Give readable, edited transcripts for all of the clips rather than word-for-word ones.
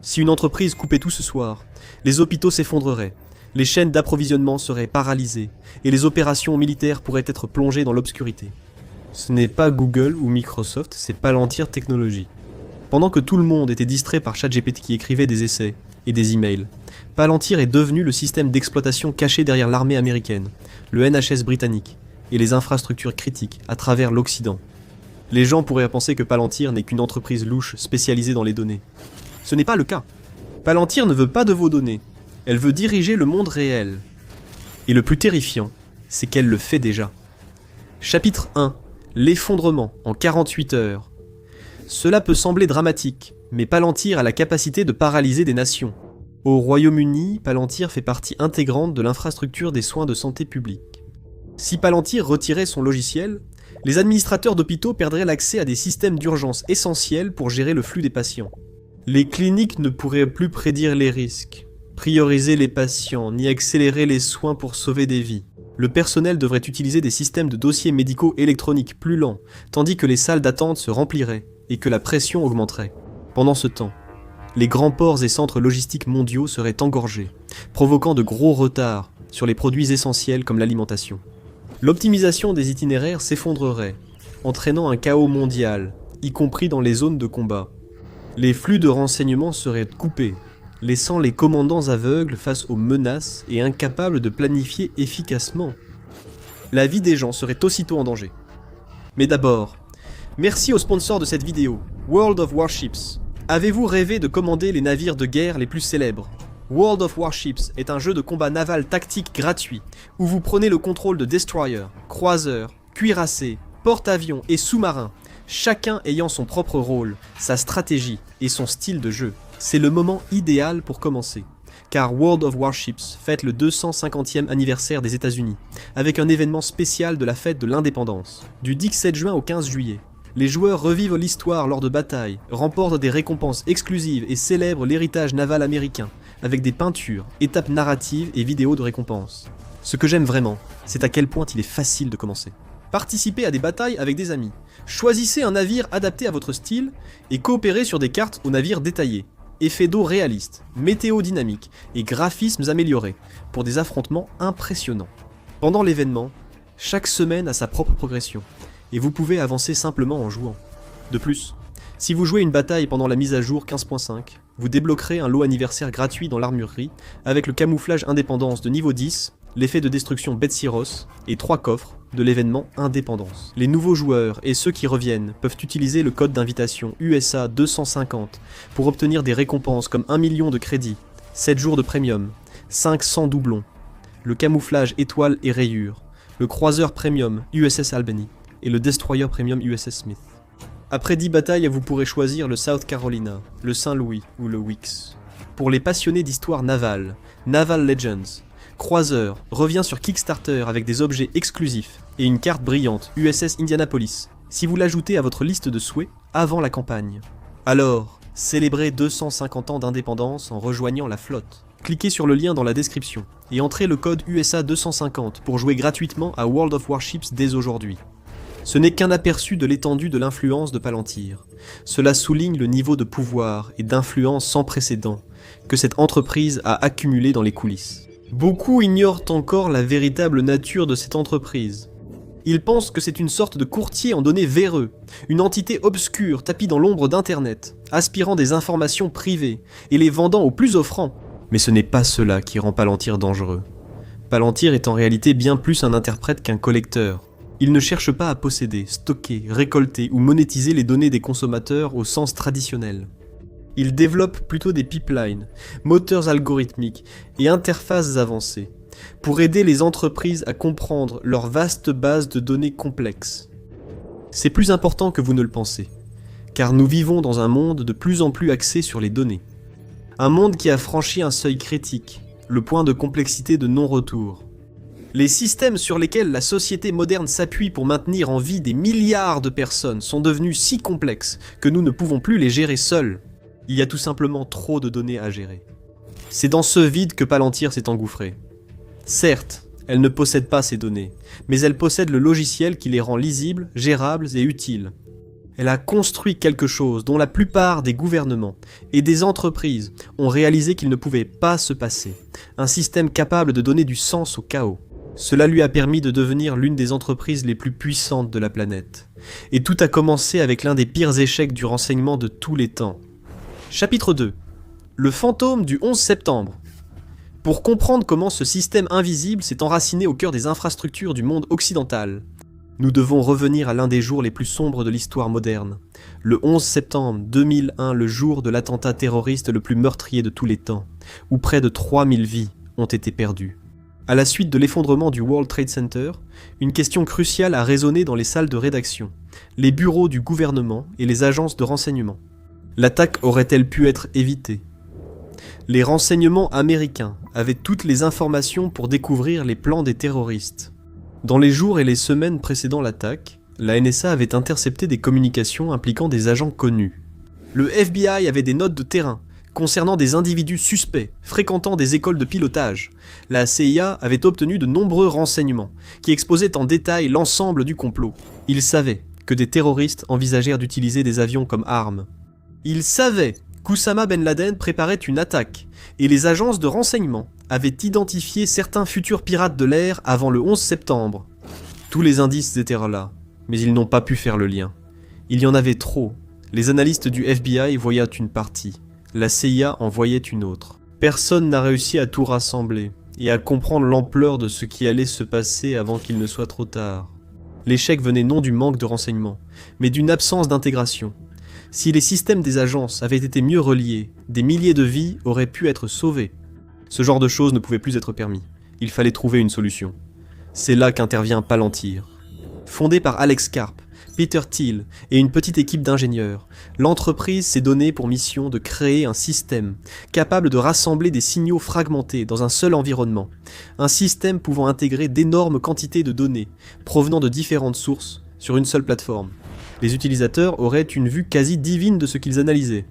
Si une entreprise coupait tout ce soir, les hôpitaux s'effondreraient, les chaînes d'approvisionnement seraient paralysées et les opérations militaires pourraient être plongées dans l'obscurité. Ce n'est pas Google ou Microsoft, c'est Palantir Technologies. Pendant que tout le monde était distrait par ChatGPT qui écrivait des essais et des emails, Palantir est devenu le système d'exploitation caché derrière l'armée américaine, le NHS britannique et les infrastructures critiques à travers l'Occident. Les gens pourraient penser que Palantir n'est qu'une entreprise louche spécialisée dans les données. Ce n'est pas le cas. Palantir ne veut pas de vos données. Elle veut diriger le monde réel. Et le plus terrifiant, c'est qu'elle le fait déjà. Chapitre 1. L'effondrement en 48 heures. Cela peut sembler dramatique, mais Palantir a la capacité de paralyser des nations. Au Royaume-Uni, Palantir fait partie intégrante de l'infrastructure des soins de santé publique. Si Palantir retirait son logiciel, les administrateurs d'hôpitaux perdraient l'accès à des systèmes d'urgence essentiels pour gérer le flux des patients. Les cliniques ne pourraient plus prédire les risques, prioriser les patients, ni accélérer les soins pour sauver des vies. Le personnel devrait utiliser des systèmes de dossiers médicaux électroniques plus lents, tandis que les salles d'attente se rempliraient et que la pression augmenterait. Pendant ce temps, les grands ports et centres logistiques mondiaux seraient engorgés, provoquant de gros retards sur les produits essentiels comme l'alimentation. L'optimisation des itinéraires s'effondrerait, entraînant un chaos mondial, y compris dans les zones de combat. Les flux de renseignements seraient coupés, laissant les commandants aveugles face aux menaces et incapables de planifier efficacement. La vie des gens serait aussitôt en danger. Mais d'abord, merci aux sponsors de cette vidéo, World of Warships. Avez-vous rêvé de commander les navires de guerre les plus célèbres ? World of Warships est un jeu de combat naval tactique gratuit, où vous prenez le contrôle de destroyers, croiseurs, cuirassés, porte-avions et sous-marins, chacun ayant son propre rôle, sa stratégie et son style de jeu. C'est le moment idéal pour commencer, car World of Warships fête le 250e anniversaire des États-Unis, avec un événement spécial de la fête de l'indépendance. Du 17 juin au 15 juillet, les joueurs revivent l'histoire lors de batailles, remportent des récompenses exclusives et célèbrent l'héritage naval américain, avec des peintures, étapes narratives et vidéos de récompenses. Ce que j'aime vraiment, c'est à quel point il est facile de commencer. Participez à des batailles avec des amis, choisissez un navire adapté à votre style et coopérez sur des cartes aux navires détaillés, effets d'eau réalistes, météo dynamique et graphismes améliorés pour des affrontements impressionnants. Pendant l'événement, chaque semaine a sa propre progression et vous pouvez avancer simplement en jouant. De plus, si vous jouez une bataille pendant la mise à jour 15.5, vous débloquerez un lot anniversaire gratuit dans l'armurerie avec le camouflage indépendance de niveau 10, l'effet de destruction Betsy Ross et 3 coffres de l'événement Indépendance. Les nouveaux joueurs et ceux qui reviennent peuvent utiliser le code d'invitation USA 250 pour obtenir des récompenses comme 1 million de crédits, 7 jours de premium, 500 doublons, le camouflage étoile et rayures, le croiseur premium USS Albany et le destroyer premium USS Smith. Après 10 batailles, vous pourrez choisir le South Carolina, le Saint-Louis ou le Wix. Pour les passionnés d'histoire navale, Naval Legends, Croiseur revient sur Kickstarter avec des objets exclusifs et une carte brillante USS Indianapolis, si vous l'ajoutez à votre liste de souhaits avant la campagne. Alors, célébrez 250 ans d'indépendance en rejoignant la flotte. Cliquez sur le lien dans la description et entrez le code USA 250 pour jouer gratuitement à World of Warships dès aujourd'hui. Ce n'est qu'un aperçu de l'étendue de l'influence de Palantir. Cela souligne le niveau de pouvoir et d'influence sans précédent que cette entreprise a accumulé dans les coulisses. Beaucoup ignorent encore la véritable nature de cette entreprise. Ils pensent que c'est une sorte de courtier en données véreux, une entité obscure tapie dans l'ombre d'Internet, aspirant des informations privées et les vendant aux plus offrants. Mais ce n'est pas cela qui rend Palantir dangereux. Palantir est en réalité bien plus un interprète qu'un collecteur. Il ne cherche pas à posséder, stocker, récolter ou monétiser les données des consommateurs au sens traditionnel. Il développe plutôt des pipelines, moteurs algorithmiques et interfaces avancées pour aider les entreprises à comprendre leur vaste base de données complexes. C'est plus important que vous ne le pensez, car nous vivons dans un monde de plus en plus axé sur les données. Un monde qui a franchi un seuil critique, le point de complexité de non-retour. Les systèmes sur lesquels la société moderne s'appuie pour maintenir en vie des milliards de personnes sont devenus si complexes que nous ne pouvons plus les gérer seuls. Il y a tout simplement trop de données à gérer. C'est dans ce vide que Palantir s'est engouffré. Certes, elle ne possède pas ces données, mais elle possède le logiciel qui les rend lisibles, gérables et utiles. Elle a construit quelque chose dont la plupart des gouvernements et des entreprises ont réalisé qu'il ne pouvait pas se passer. Un système capable de donner du sens au chaos. Cela lui a permis de devenir l'une des entreprises les plus puissantes de la planète. Et tout a commencé avec l'un des pires échecs du renseignement de tous les temps. Chapitre 2. Le fantôme du 11 septembre. Pour comprendre comment ce système invisible s'est enraciné au cœur des infrastructures du monde occidental, nous devons revenir à l'un des jours les plus sombres de l'histoire moderne. Le 11 septembre 2001, le jour de l'attentat terroriste le plus meurtrier de tous les temps, où près de 3000 vies ont été perdues. À la suite de l'effondrement du World Trade Center, une question cruciale a résonné dans les salles de rédaction, les bureaux du gouvernement et les agences de renseignement. L'attaque aurait-elle pu être évitée ? Les renseignements américains avaient toutes les informations pour découvrir les plans des terroristes. Dans les jours et les semaines précédant l'attaque, la NSA avait intercepté des communications impliquant des agents connus. Le FBI avait des notes de terrain concernant des individus suspects fréquentant des écoles de pilotage. La CIA avait obtenu de nombreux renseignements qui exposaient en détail l'ensemble du complot. Ils savaient que des terroristes envisagèrent d'utiliser des avions comme armes. Ils savaient qu'Oussama Ben Laden préparait une attaque et les agences de renseignement avaient identifié certains futurs pirates de l'air avant le 11 septembre. Tous les indices étaient là, mais ils n'ont pas pu faire le lien. Il y en avait trop. Les analystes du FBI voyaient une partie, la CIA en voyait une autre. Personne n'a réussi à tout rassembler et à comprendre l'ampleur de ce qui allait se passer avant qu'il ne soit trop tard. L'échec venait non du manque de renseignements, mais d'une absence d'intégration. Si les systèmes des agences avaient été mieux reliés, des milliers de vies auraient pu être sauvées. Ce genre de choses ne pouvait plus être permis. Il fallait trouver une solution. C'est là qu'intervient Palantir. Fondée par Alex Karp, Peter Thiel et une petite équipe d'ingénieurs, l'entreprise s'est donnée pour mission de créer un système capable de rassembler des signaux fragmentés dans un seul environnement. Un système pouvant intégrer d'énormes quantités de données provenant de différentes sources sur une seule plateforme. Les utilisateurs auraient une vue quasi divine de ce qu'ils analysaient.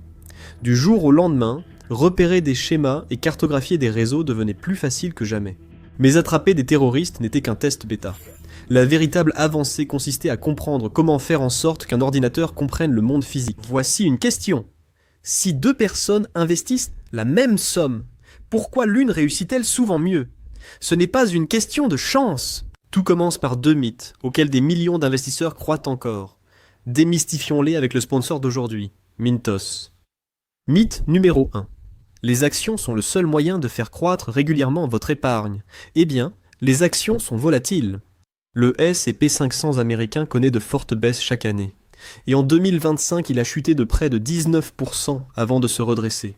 Du jour au lendemain, repérer des schémas et cartographier des réseaux devenait plus facile que jamais. Mais attraper des terroristes n'était qu'un test bêta. La véritable avancée consistait à comprendre comment faire en sorte qu'un ordinateur comprenne le monde physique. Voici une question. Si deux personnes investissent la même somme, pourquoi l'une réussit-elle souvent mieux ? Ce n'est pas une question de chance. Tout commence par deux mythes, auxquels des millions d'investisseurs croient encore. Démystifions-les avec le sponsor d'aujourd'hui, Mintos. Mythe numéro 1. Les actions sont le seul moyen de faire croître régulièrement votre épargne. Eh bien, les actions sont volatiles. Le S&P 500 américain connaît de fortes baisses chaque année. Et en 2025, il a chuté de près de 19% avant de se redresser.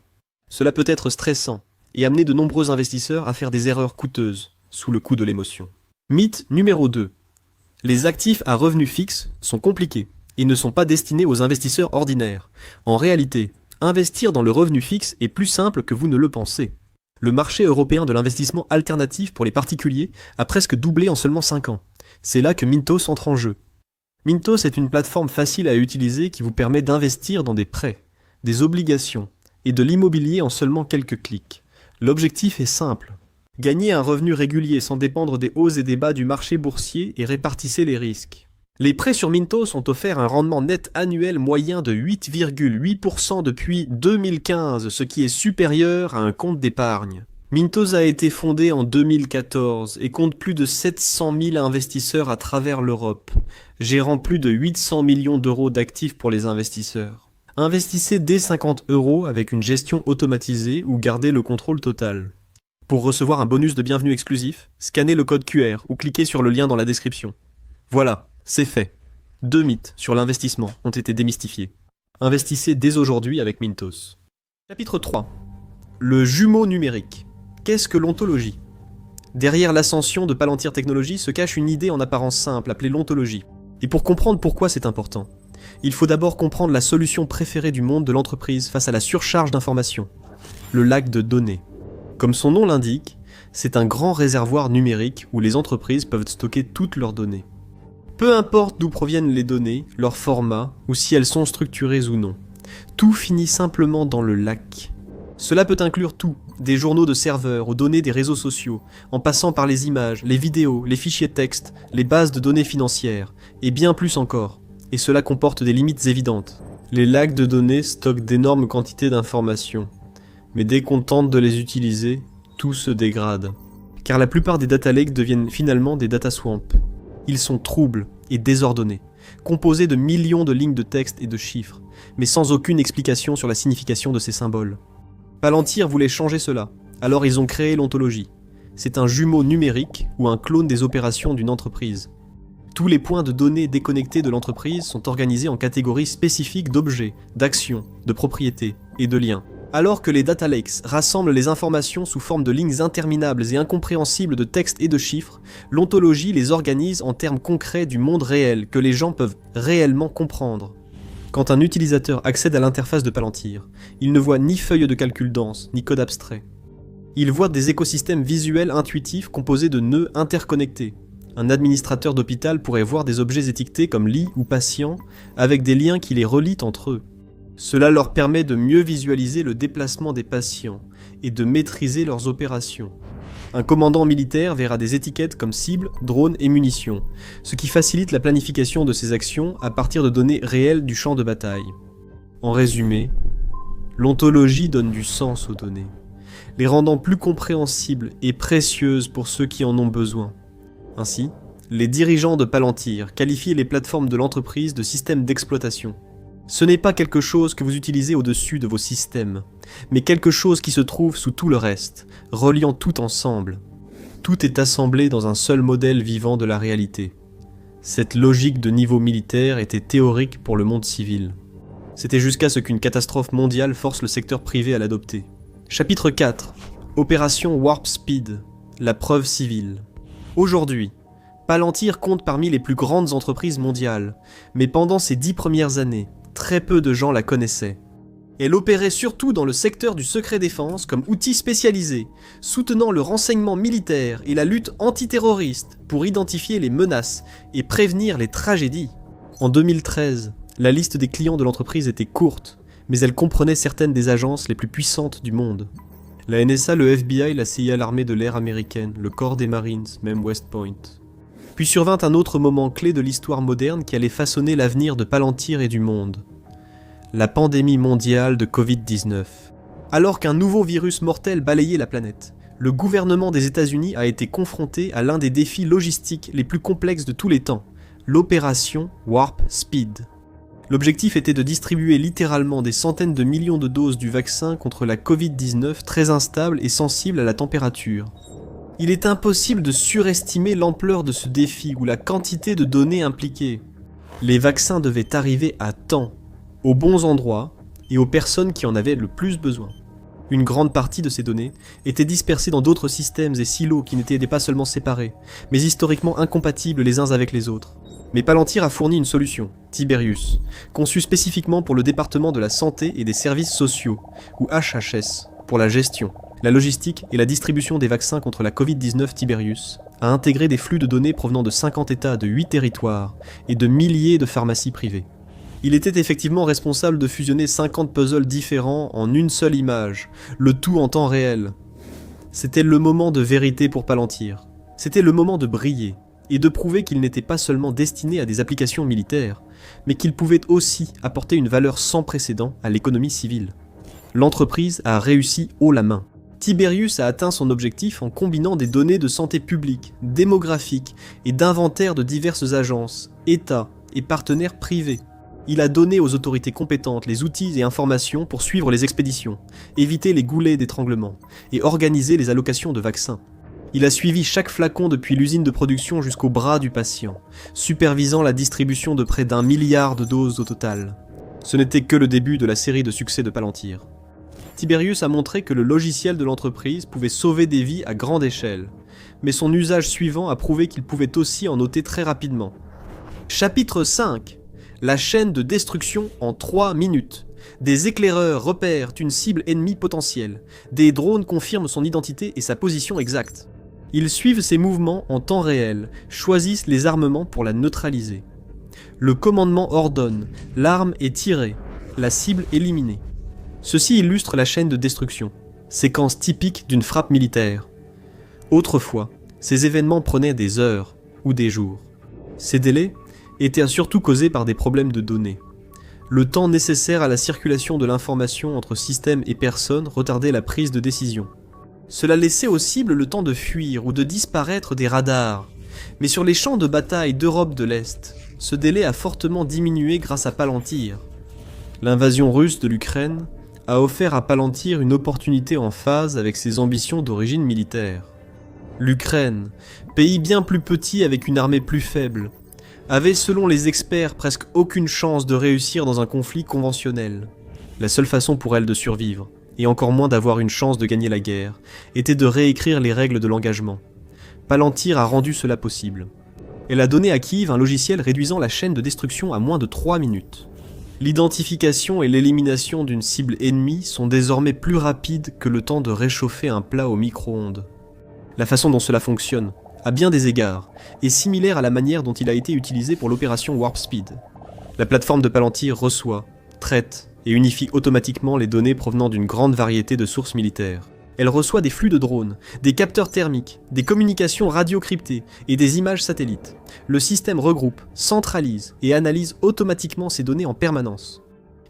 Cela peut être stressant et amener de nombreux investisseurs à faire des erreurs coûteuses, sous le coup de l'émotion. Mythe numéro 2. Les actifs à revenus fixes sont compliqués et ne sont pas destinés aux investisseurs ordinaires. En réalité, investir dans le revenu fixe est plus simple que vous ne le pensez. Le marché européen de l'investissement alternatif pour les particuliers a presque doublé en seulement 5 ans. C'est là que Mintos entre en jeu. Mintos est une plateforme facile à utiliser qui vous permet d'investir dans des prêts, des obligations et de l'immobilier en seulement quelques clics. L'objectif est simple. Gagnez un revenu régulier sans dépendre des hauts et des bas du marché boursier et répartissez les risques. Les prêts sur Mintos ont offert un rendement net annuel moyen de 8,8% depuis 2015, ce qui est supérieur à un compte d'épargne. Mintos a été fondé en 2014 et compte plus de 700 000 investisseurs à travers l'Europe, gérant plus de 800 millions d'euros d'actifs pour les investisseurs. Investissez dès 50 € avec une gestion automatisée ou gardez le contrôle total. Pour recevoir un bonus de bienvenue exclusif, scannez le code QR ou cliquez sur le lien dans la description. Voilà, c'est fait. 2 mythes sur l'investissement ont été démystifiés. Investissez dès aujourd'hui avec Mintos. Chapitre 3. Le jumeau numérique. Qu'est-ce que l'ontologie ? Derrière l'ascension de Palantir Technologies se cache une idée en apparence simple appelée l'ontologie. Et pour comprendre pourquoi c'est important, il faut d'abord comprendre la solution préférée du monde de l'entreprise face à la surcharge d'informations, le lac de données. Comme son nom l'indique, c'est un grand réservoir numérique où les entreprises peuvent stocker toutes leurs données. Peu importe d'où proviennent les données, leur format ou si elles sont structurées ou non, tout finit simplement dans le lac. Cela peut inclure tout, des journaux de serveurs aux données des réseaux sociaux, en passant par les images, les vidéos, les fichiers texte, les bases de données financières, et bien plus encore. et cela comporte des limites évidentes. Les lacs de données stockent d'énormes quantités d'informations, mais dès qu'on tente de les utiliser, tout se dégrade. Car la plupart des data lakes deviennent finalement des data swamps. Ils sont troubles et désordonnés, composés de millions de lignes de texte et de chiffres, mais sans aucune explication sur la signification de ces symboles. Palantir voulait changer cela, alors ils ont créé l'ontologie. C'est un jumeau numérique ou un clone des opérations d'une entreprise. Tous les points de données déconnectés de l'entreprise sont organisés en catégories spécifiques d'objets, d'actions, de propriétés et de liens. Alors que les data lakes rassemblent les informations sous forme de lignes interminables et incompréhensibles de textes et de chiffres, l'ontologie les organise en termes concrets du monde réel que les gens peuvent réellement comprendre. Quand un utilisateur accède à l'interface de Palantir, il ne voit ni feuilles de calcul dense, ni code abstrait. Il voit des écosystèmes visuels intuitifs composés de nœuds interconnectés. Un administrateur d'hôpital pourrait voir des objets étiquetés comme lit ou patient, avec des liens qui les relient entre eux. Cela leur permet de mieux visualiser le déplacement des patients et de maîtriser leurs opérations. Un commandant militaire verra des étiquettes comme cibles, drones et munitions, ce qui facilite la planification de ses actions à partir de données réelles du champ de bataille. En résumé, l'ontologie donne du sens aux données, les rendant plus compréhensibles et précieuses pour ceux qui en ont besoin. Ainsi, les dirigeants de Palantir qualifient les plateformes de l'entreprise de systèmes d'exploitation. Ce n'est pas quelque chose que vous utilisez au-dessus de vos systèmes, mais quelque chose qui se trouve sous tout le reste, reliant tout ensemble. Tout est assemblé dans un seul modèle vivant de la réalité. Cette logique de niveau militaire était théorique pour le monde civil. C'était jusqu'à ce qu'une catastrophe mondiale force le secteur privé à l'adopter. Chapitre 4. Opération Warp Speed. La preuve civile. Aujourd'hui, Palantir compte parmi les plus grandes entreprises mondiales, mais pendant ces 10 premières années, très peu de gens la connaissaient. Elle opérait surtout dans le secteur du secret défense comme outil spécialisé, soutenant le renseignement militaire et la lutte antiterroriste pour identifier les menaces et prévenir les tragédies. En 2013, la liste des clients de l'entreprise était courte, mais elle comprenait certaines des agences les plus puissantes du monde. La NSA, le FBI, la CIA, l'armée de l'air américaine, le corps des Marines, même West Point. Puis survint un autre moment clé de l'histoire moderne qui allait façonner l'avenir de Palantir et du monde. La pandémie mondiale de Covid-19. Alors qu'un nouveau virus mortel balayait la planète, le gouvernement des États-Unis a été confronté à l'un des défis logistiques les plus complexes de tous les temps, l'opération Warp Speed. L'objectif était de distribuer littéralement des centaines de millions de doses du vaccin contre la Covid-19 très instable et sensible à la température. Il est impossible de surestimer l'ampleur de ce défi ou la quantité de données impliquées. Les vaccins devaient arriver à temps, aux bons endroits et aux personnes qui en avaient le plus besoin. Une grande partie de ces données étaient dispersées dans d'autres systèmes et silos qui n'étaient pas seulement séparés, mais historiquement incompatibles les uns avec les autres. Mais Palantir a fourni une solution, Tiberius, conçue spécifiquement pour le département de la santé et des services sociaux, ou HHS, pour la gestion, la logistique et la distribution des vaccins contre la Covid-19. Tiberius a intégré des flux de données provenant de 50 États de 8 territoires et de milliers de pharmacies privées. Il était effectivement responsable de fusionner 50 puzzles différents en une seule image, le tout en temps réel. C'était le moment de vérité pour Palantir. C'était le moment de briller, et de prouver qu'il n'était pas seulement destiné à des applications militaires, mais qu'il pouvait aussi apporter une valeur sans précédent à l'économie civile. L'entreprise a réussi haut la main. Tiberius a atteint son objectif en combinant des données de santé publique, démographique et d'inventaire de diverses agences, États et partenaires privés. Il a donné aux autorités compétentes les outils et informations pour suivre les expéditions, éviter les goulets d'étranglement et organiser les allocations de vaccins. Il a suivi chaque flacon depuis l'usine de production jusqu'au bras du patient, supervisant la distribution de près d'1 milliard de doses au total. Ce n'était que le début de la série de succès de Palantir. Tiberius a montré que le logiciel de l'entreprise pouvait sauver des vies à grande échelle, mais son usage suivant a prouvé qu'il pouvait aussi en ôter très rapidement. Chapitre 5. La chaîne de destruction en 3 minutes. Des éclaireurs repèrent une cible ennemie potentielle. Des drones confirment son identité et sa position exacte. Ils suivent ses mouvements en temps réel, choisissent les armements pour la neutraliser. Le commandement ordonne, l'arme est tirée, la cible éliminée. Ceci illustre la chaîne de destruction, séquence typique d'une frappe militaire. Autrefois, ces événements prenaient des heures ou des jours. Ces délais, était surtout causé par des problèmes de données. Le temps nécessaire à la circulation de l'information entre systèmes et personnes retardait la prise de décision. Cela laissait aux cibles le temps de fuir ou de disparaître des radars. Mais sur les champs de bataille d'Europe de l'Est, ce délai a fortement diminué grâce à Palantir. L'invasion russe de l'Ukraine a offert à Palantir une opportunité en phase avec ses ambitions d'origine militaire. L'Ukraine, pays bien plus petit avec une armée plus faible, avait selon les experts presque aucune chance de réussir dans un conflit conventionnel. La seule façon pour elle de survivre, et encore moins d'avoir une chance de gagner la guerre, était de réécrire les règles de l'engagement. Palantir a rendu cela possible. Elle a donné à Kiev un logiciel réduisant la chaîne de destruction à moins de 3 minutes. L'identification et l'élimination d'une cible ennemie sont désormais plus rapides que le temps de réchauffer un plat au micro-ondes. La façon dont cela fonctionne, à bien des égards, est similaire à la manière dont il a été utilisé pour l'opération Warp Speed. La plateforme de Palantir reçoit, traite et unifie automatiquement les données provenant d'une grande variété de sources militaires. Elle reçoit des flux de drones, des capteurs thermiques, des communications radio-cryptées et des images satellites. Le système regroupe, centralise et analyse automatiquement ces données en permanence.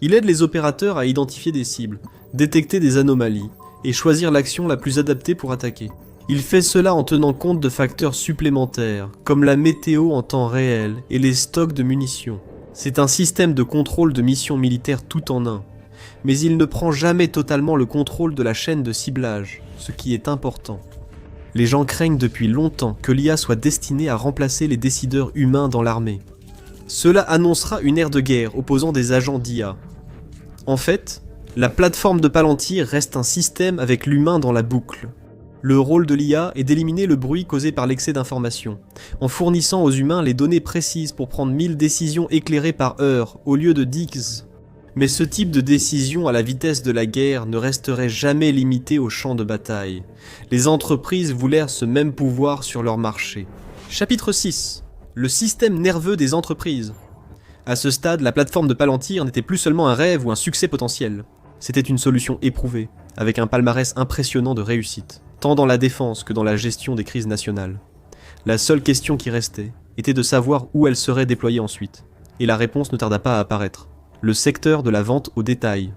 Il aide les opérateurs à identifier des cibles, détecter des anomalies et choisir l'action la plus adaptée pour attaquer. Il fait cela en tenant compte de facteurs supplémentaires, comme la météo en temps réel et les stocks de munitions. C'est un système de contrôle de missions militaires tout en un. Mais il ne prend jamais totalement le contrôle de la chaîne de ciblage, ce qui est important. Les gens craignent depuis longtemps que l'IA soit destinée à remplacer les décideurs humains dans l'armée. Cela annoncera une ère de guerre opposant des agents d'IA. En fait, la plateforme de Palantir reste un système avec l'humain dans la boucle. Le rôle de l'IA est d'éliminer le bruit causé par l'excès d'informations, en fournissant aux humains les données précises pour prendre 1000 décisions éclairées par heure, au lieu de 10. Mais ce type de décision à la vitesse de la guerre ne resterait jamais limité au champ de bataille. Les entreprises voulèrent ce même pouvoir sur leur marché. Chapitre 6. Le système nerveux des entreprises. À ce stade, la plateforme de Palantir n'était plus seulement un rêve ou un succès potentiel. C'était une solution éprouvée, avec un palmarès impressionnant de réussite, tant dans la défense que dans la gestion des crises nationales. La seule question qui restait était de savoir où elle serait déployée ensuite, et la réponse ne tarda pas à apparaître. Le secteur de la vente au détail.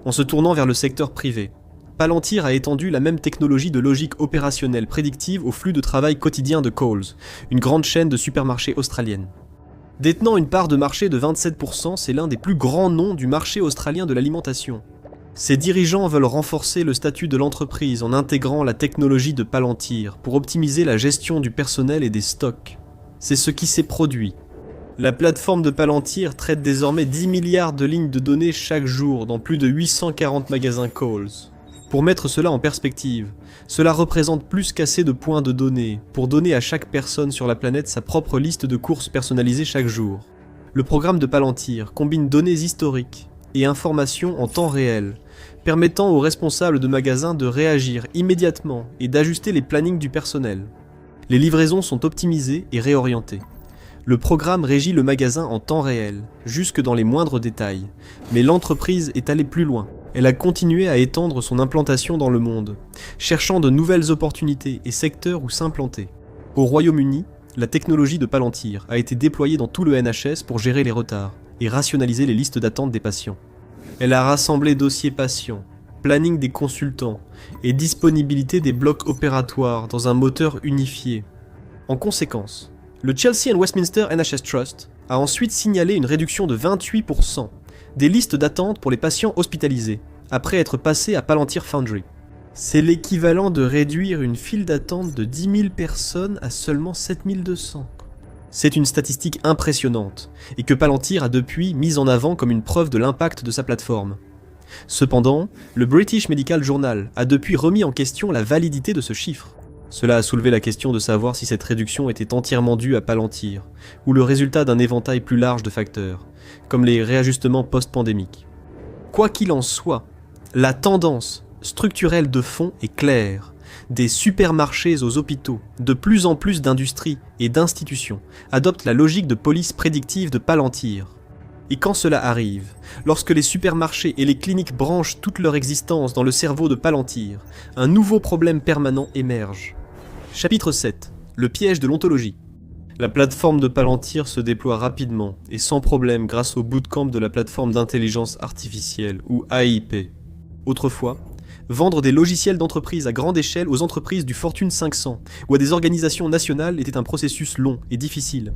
En se tournant vers le secteur privé, Palantir a étendu la même technologie de logique opérationnelle prédictive au flux de travail quotidien de Coles, une grande chaîne de supermarchés australienne. Détenant une part de marché de 27%, c'est l'un des plus grands noms du marché australien de l'alimentation. Ses dirigeants veulent renforcer le statut de l'entreprise en intégrant la technologie de Palantir pour optimiser la gestion du personnel et des stocks. C'est ce qui s'est produit. La plateforme de Palantir traite désormais 10 milliards de lignes de données chaque jour dans plus de 840 magasins Coles. Pour mettre cela en perspective, cela représente plus qu'assez de points de données pour donner à chaque personne sur la planète sa propre liste de courses personnalisées chaque jour. Le programme de Palantir combine données historiques et informations en temps réel, permettant aux responsables de magasins de réagir immédiatement et d'ajuster les plannings du personnel. Les livraisons sont optimisées et réorientées. Le programme régit le magasin en temps réel, jusque dans les moindres détails, mais l'entreprise est allée plus loin. Elle a continué à étendre son implantation dans le monde, cherchant de nouvelles opportunités et secteurs où s'implanter. Au Royaume-Uni, la technologie de Palantir a été déployée dans tout le NHS pour gérer les retards et rationaliser les listes d'attente des patients. Elle a rassemblé dossiers patients, planning des consultants et disponibilité des blocs opératoires dans un moteur unifié. En conséquence, le Chelsea and Westminster NHS Trust a ensuite signalé une réduction de 28% des listes d'attente pour les patients hospitalisés, après être passé à Palantir Foundry. C'est l'équivalent de réduire une file d'attente de 10 000 personnes à seulement 7 200. C'est une statistique impressionnante, et que Palantir a depuis mise en avant comme une preuve de l'impact de sa plateforme. Cependant, le British Medical Journal a depuis remis en question la validité de ce chiffre. Cela a soulevé la question de savoir si cette réduction était entièrement due à Palantir, ou le résultat d'un éventail plus large de facteurs, comme les réajustements post-pandémiques. Quoi qu'il en soit, la tendance structurelle de fond est claire. Des supermarchés aux hôpitaux, de plus en plus d'industries et d'institutions adoptent la logique de police prédictive de Palantir. Et quand cela arrive, lorsque les supermarchés et les cliniques branchent toute leur existence dans le cerveau de Palantir, un nouveau problème permanent émerge. Chapitre 7. Le piège de l'ontologie. La plateforme de Palantir se déploie rapidement et sans problème grâce au bootcamp de la plateforme d'intelligence artificielle, ou AIP. Autrefois, vendre des logiciels d'entreprise à grande échelle aux entreprises du Fortune 500 ou à des organisations nationales était un processus long et difficile.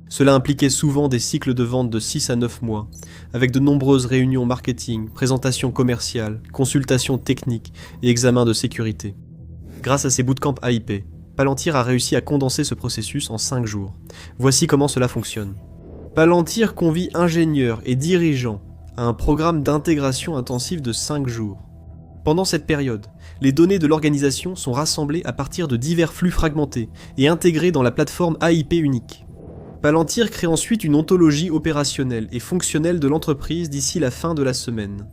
Cela impliquait souvent des cycles de vente de 6 à 9 mois, avec de nombreuses réunions marketing, présentations commerciales, consultations techniques et examens de sécurité. Grâce à ces bootcamps AIP, Palantir a réussi à condenser ce processus en 5 jours. Voici comment cela fonctionne. Palantir convie ingénieurs et dirigeants à un programme d'intégration intensive de 5 jours. Pendant cette période, les données de l'organisation sont rassemblées à partir de divers flux fragmentés et intégrées dans la plateforme AIP unique. Palantir crée ensuite une ontologie opérationnelle et fonctionnelle de l'entreprise d'ici la fin de la semaine.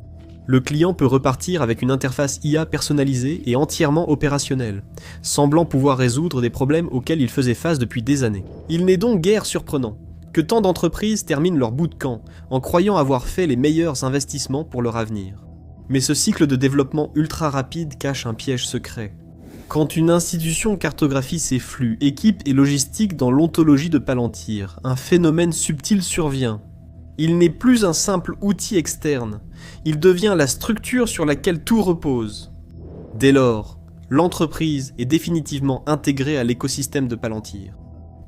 Le client peut repartir avec une interface IA personnalisée et entièrement opérationnelle, semblant pouvoir résoudre des problèmes auxquels il faisait face depuis des années. Il n'est donc guère surprenant que tant d'entreprises terminent leur bootcamp en croyant avoir fait les meilleurs investissements pour leur avenir. Mais ce cycle de développement ultra rapide cache un piège secret. Quand une institution cartographie ses flux, équipes et logistique dans l'ontologie de Palantir, un phénomène subtil survient. Il n'est plus un simple outil externe, il devient la structure sur laquelle tout repose. Dès lors, l'entreprise est définitivement intégrée à l'écosystème de Palantir.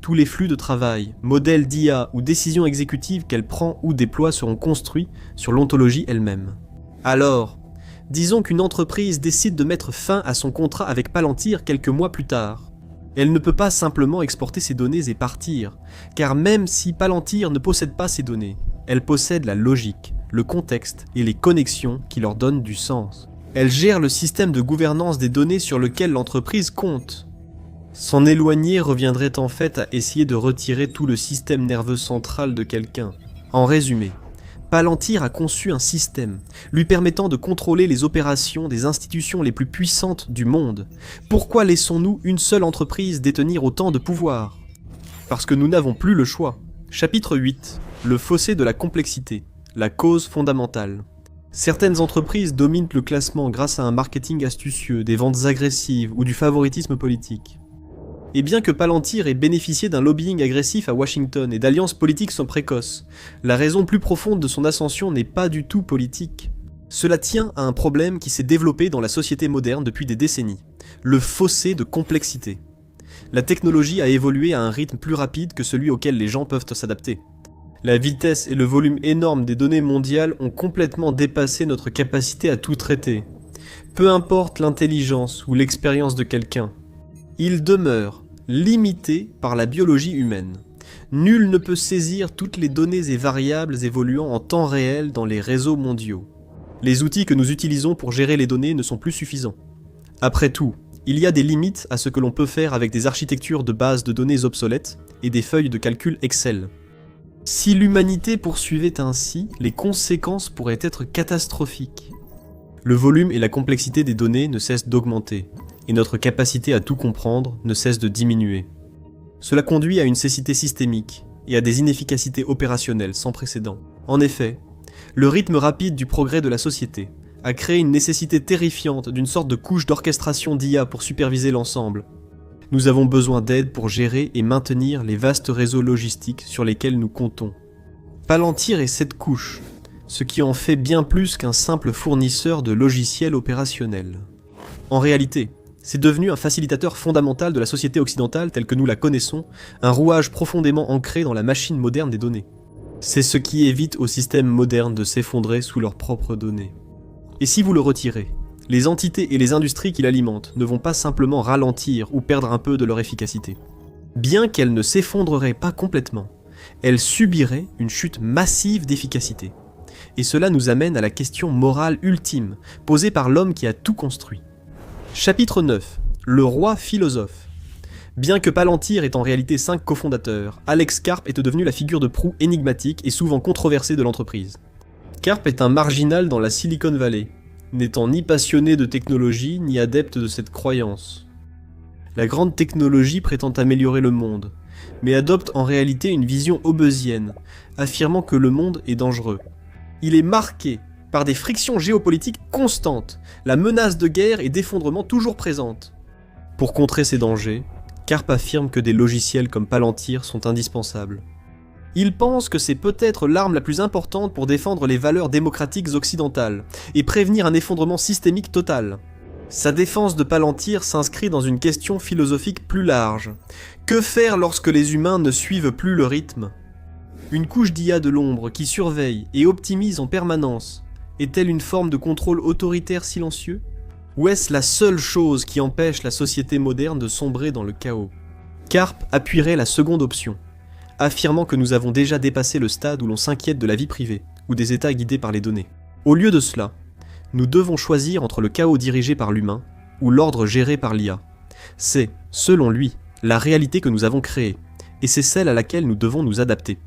Tous les flux de travail, modèles d'IA ou décisions exécutives qu'elle prend ou déploie seront construits sur l'ontologie elle-même. Alors, disons qu'une entreprise décide de mettre fin à son contrat avec Palantir quelques mois plus tard. Elle ne peut pas simplement exporter ses données et partir, car même si Palantir ne possède pas ces données, elle possède la logique, le contexte et les connexions qui leur donnent du sens. Elle gère le système de gouvernance des données sur lequel l'entreprise compte. S'en éloigner reviendrait en fait à essayer de retirer tout le système nerveux central de quelqu'un. En résumé, Palantir a conçu un système lui permettant de contrôler les opérations des institutions les plus puissantes du monde. Pourquoi laissons-nous une seule entreprise détenir autant de pouvoir ? Parce que nous n'avons plus le choix. Chapitre 8. Le fossé de la complexité. La cause fondamentale. Certaines entreprises dominent le classement grâce à un marketing astucieux, des ventes agressives ou du favoritisme politique. Et bien que Palantir ait bénéficié d'un lobbying agressif à Washington et d'alliances politiques sans précoces, la raison plus profonde de son ascension n'est pas du tout politique. Cela tient à un problème qui s'est développé dans la société moderne depuis des décennies, le fossé de complexité. La technologie a évolué à un rythme plus rapide que celui auquel les gens peuvent s'adapter. La vitesse et le volume énorme des données mondiales ont complètement dépassé notre capacité à tout traiter. Peu importe l'intelligence ou l'expérience de quelqu'un, il demeure limité par la biologie humaine. Nul ne peut saisir toutes les données et variables évoluant en temps réel dans les réseaux mondiaux. Les outils que nous utilisons pour gérer les données ne sont plus suffisants. Après tout, il y a des limites à ce que l'on peut faire avec des architectures de base de données obsolètes et des feuilles de calcul Excel. Si l'humanité poursuivait ainsi, les conséquences pourraient être catastrophiques. Le volume et la complexité des données ne cessent d'augmenter, et notre capacité à tout comprendre ne cesse de diminuer. Cela conduit à une cécité systémique et à des inefficacités opérationnelles sans précédent. En effet, le rythme rapide du progrès de la société a créé une nécessité terrifiante d'une sorte de couche d'orchestration d'IA pour superviser l'ensemble. Nous avons besoin d'aide pour gérer et maintenir les vastes réseaux logistiques sur lesquels nous comptons. Palantir est cette couche, ce qui en fait bien plus qu'un simple fournisseur de logiciels opérationnels. En réalité, c'est devenu un facilitateur fondamental de la société occidentale telle que nous la connaissons, un rouage profondément ancré dans la machine moderne des données. C'est ce qui évite aux systèmes modernes de s'effondrer sous leurs propres données. Et si vous le retirez, les entités et les industries qui l'alimentent ne vont pas simplement ralentir ou perdre un peu de leur efficacité. Bien qu'elles ne s'effondreraient pas complètement, elles subiraient une chute massive d'efficacité. Et cela nous amène à la question morale ultime, posée par l'homme qui a tout construit. Chapitre 9. Le roi philosophe. Bien que Palantir ait en réalité 5 cofondateurs, Alex Karp est devenu la figure de proue énigmatique et souvent controversée de l'entreprise. Karp est un marginal dans la Silicon Valley, n'étant ni passionné de technologie ni adepte de cette croyance. La grande technologie prétend améliorer le monde, mais adopte en réalité une vision hobbesienne, affirmant que le monde est dangereux. Il est marqué par des frictions géopolitiques constantes, la menace de guerre et d'effondrement toujours présente. Pour contrer ces dangers, Karp affirme que des logiciels comme Palantir sont indispensables. Il pense que c'est peut-être l'arme la plus importante pour défendre les valeurs démocratiques occidentales et prévenir un effondrement systémique total. Sa défense de Palantir s'inscrit dans une question philosophique plus large. Que faire lorsque les humains ne suivent plus le rythme ? Une couche d'IA de l'ombre qui surveille et optimise en permanence est-elle une forme de contrôle autoritaire silencieux ? Ou est-ce la seule chose qui empêche la société moderne de sombrer dans le chaos ? Karp appuierait la seconde option, affirmant que nous avons déjà dépassé le stade où l'on s'inquiète de la vie privée, ou des états guidés par les données. Au lieu de cela, nous devons choisir entre le chaos dirigé par l'humain, ou l'ordre géré par l'IA. C'est, selon lui, la réalité que nous avons créée, et c'est celle à laquelle nous devons nous adapter.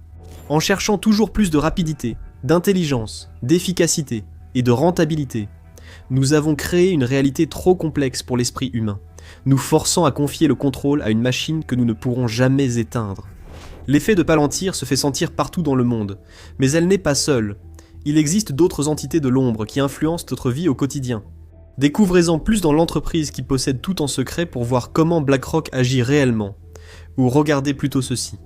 En cherchant toujours plus de rapidité, d'intelligence, d'efficacité et de rentabilité, nous avons créé une réalité trop complexe pour l'esprit humain, nous forçant à confier le contrôle à une machine que nous ne pourrons jamais éteindre. L'effet de Palantir se fait sentir partout dans le monde, mais elle n'est pas seule. Il existe d'autres entités de l'ombre qui influencent notre vie au quotidien. Découvrez-en plus dans l'entreprise qui possède tout en secret pour voir comment BlackRock agit réellement. Ou regardez plutôt ceci.